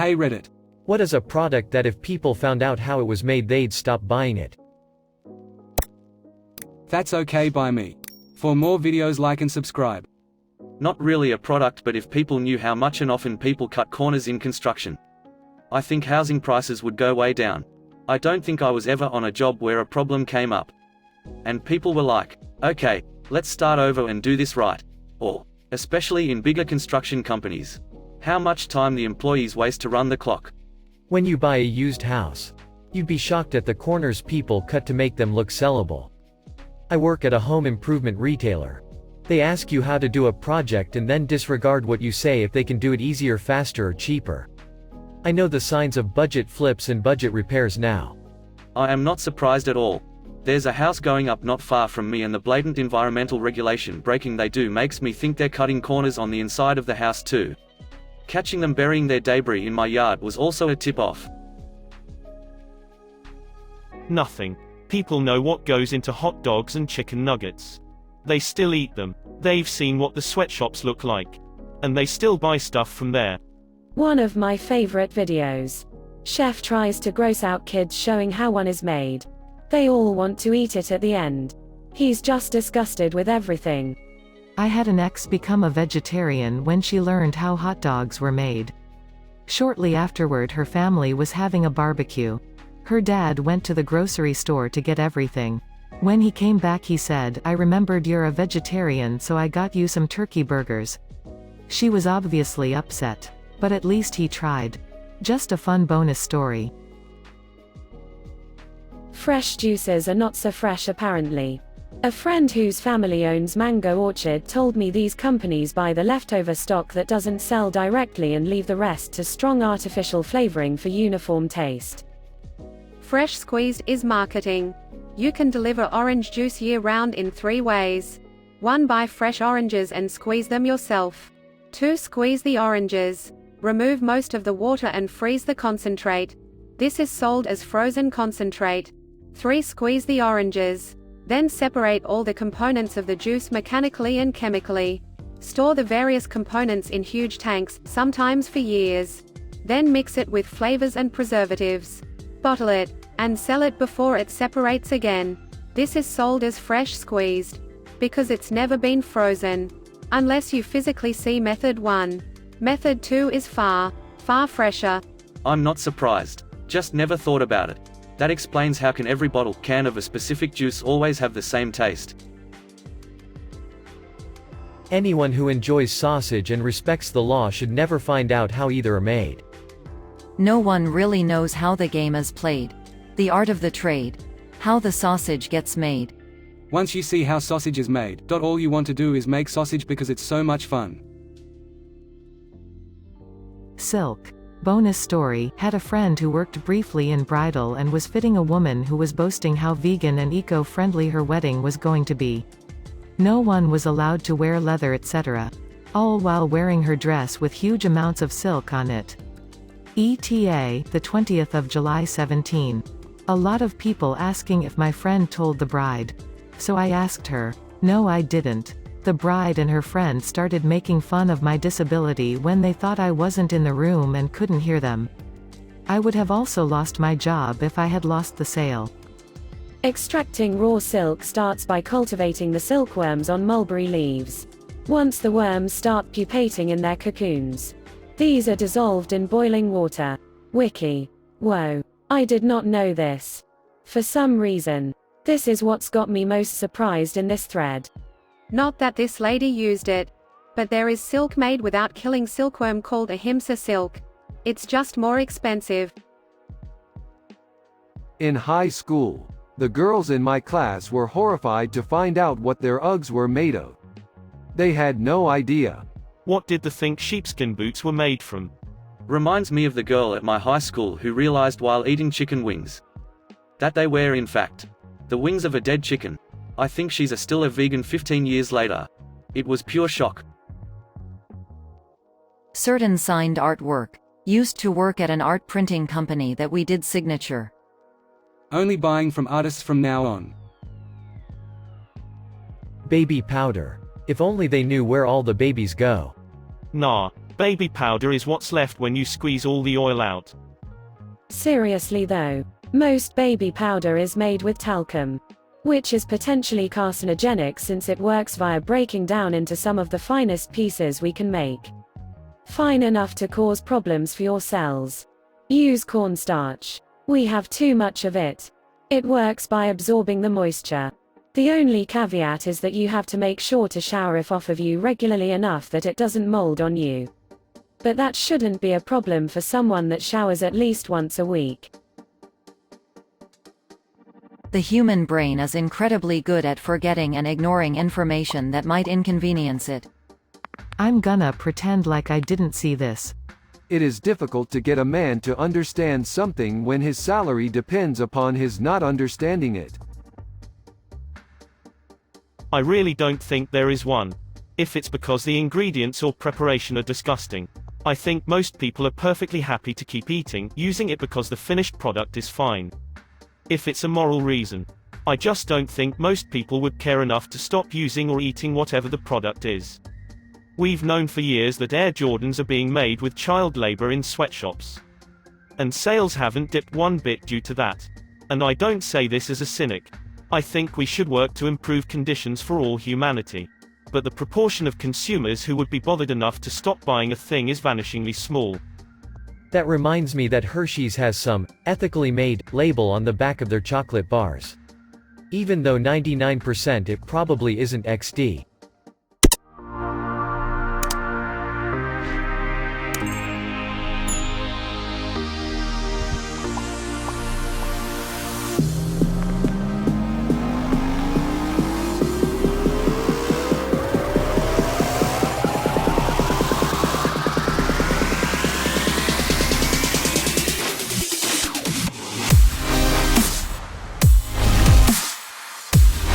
Hey Reddit. What is a product that if people found out how it was made they'd stop buying it? That's okay by me. For more videos, like and subscribe. Not really a product, but if people knew how much and often people cut corners in construction, I think housing prices would go way down. I don't think I was ever on a job where a problem came up and people were like, okay, let's start over and do this right. Or, especially in bigger construction companies, how much time the employees waste to run the clock. When you buy a used house, you'd be shocked at the corners people cut to make them look sellable. I work at a home improvement retailer. They ask you how to do a project and then disregard what you say if they can do it easier, faster, or cheaper. I know the signs of budget flips and budget repairs now. I am not surprised at all. There's a house going up not far from me, and the blatant environmental regulation breaking they do makes me think they're cutting corners on the inside of the house too. Catching them burying their debris in my yard was also a tip-off. Nothing. People know what goes into hot dogs and chicken nuggets. They still eat them. They've seen what the sweatshops look like. And they still buy stuff from there. One of my favorite videos. Chef tries to gross out kids showing how one is made. They all want to eat it at the end. He's just disgusted with everything. I had an ex become a vegetarian when she learned how hot dogs were made. Shortly afterward, her family was having a barbecue. Her dad went to the grocery store to get everything. When he came back, he said, "I remembered you're a vegetarian, so I got you some turkey burgers." She was obviously upset. But at least he tried. Just a fun bonus story. Fresh juices are not so fresh apparently. A friend whose family owns mango orchard told me these companies buy the leftover stock that doesn't sell directly and leave the rest to strong artificial flavoring for uniform taste. Fresh squeezed is marketing. You can deliver orange juice year-round in 3 ways. 1. Buy fresh oranges and squeeze them yourself. 2. Squeeze the oranges. Remove most of the water and freeze the concentrate. This is sold as frozen concentrate. 3. Squeeze the oranges. Then separate all the components of the juice mechanically and chemically. Store the various components in huge tanks, sometimes for years. Then mix it with flavors and preservatives. Bottle it, and sell it before it separates again. This is sold as fresh squeezed. Because it's never been frozen. Unless you physically see method 1. Method 2 is far fresher. I'm not surprised. Just never thought about it. That explains how can every can of a specific juice always have the same taste. Anyone who enjoys sausage and respects the law should never find out how either are made. No one really knows how the game is played. The art of the trade. How the sausage gets made. Once you see how sausage is made, all you want to do is make sausage because it's so much fun. Silk. Bonus story, had a friend who worked briefly in bridal and was fitting a woman who was boasting how vegan and eco-friendly her wedding was going to be. No one was allowed to wear leather, etc. All while wearing her dress with huge amounts of silk on it. ETA, the 20th of July 17. A lot of people asking if my friend told the bride. So I asked her. No, I didn't. The bride and her friend started making fun of my disability when they thought I wasn't in the room and couldn't hear them. I would have also lost my job if I had lost the sale. Extracting raw silk starts by cultivating the silkworms on mulberry leaves. Once the worms start pupating in their cocoons, these are dissolved in boiling water. Wiki. Whoa. I did not know this. For some reason, this is what's got me most surprised in this thread. Not that this lady used it. But there is silk made without killing silkworm called ahimsa silk. It's just more expensive. In high school, the girls in my class were horrified to find out what their Uggs were made of. They had no idea. What did they think sheepskin boots were made from? Reminds me of the girl at my high school who realized while eating chicken wings that they were in fact the wings of a dead chicken. I think she's still a vegan 15 years later. It was pure shock. Certain signed artwork. Used to work at an art printing company that we did signature. Only buying from artists from now on. Baby powder. If only they knew where all the babies go. Nah, Baby powder is what's left when you squeeze all the oil out. Seriously though, most baby powder is made with talcum, which is potentially carcinogenic since it works via breaking down into some of the finest pieces we can make. Fine enough to cause problems for your cells. Use cornstarch. We have too much of it. It works by absorbing the moisture. The only caveat is that you have to make sure to shower it off of you regularly enough that it doesn't mold on you. But that shouldn't be a problem for someone that showers at least once a week. The human brain is incredibly good at forgetting and ignoring information that might inconvenience it. I'm gonna pretend like I didn't see this. It is difficult to get a man to understand something when his salary depends upon his not understanding it. I really don't think there is one. If it's because the ingredients or preparation are disgusting. I think most people are perfectly happy to keep eating, using it because the finished product is fine. If it's a moral reason. I just don't think most people would care enough to stop using or eating whatever the product is. We've known for years that Air Jordans are being made with child labor in sweatshops. And sales haven't dipped one bit due to that. And I don't say this as a cynic. I think we should work to improve conditions for all humanity. But the proportion of consumers who would be bothered enough to stop buying a thing is vanishingly small. That reminds me that Hershey's has some ethically made label on the back of their chocolate bars. Even though 99% it probably isn't XD.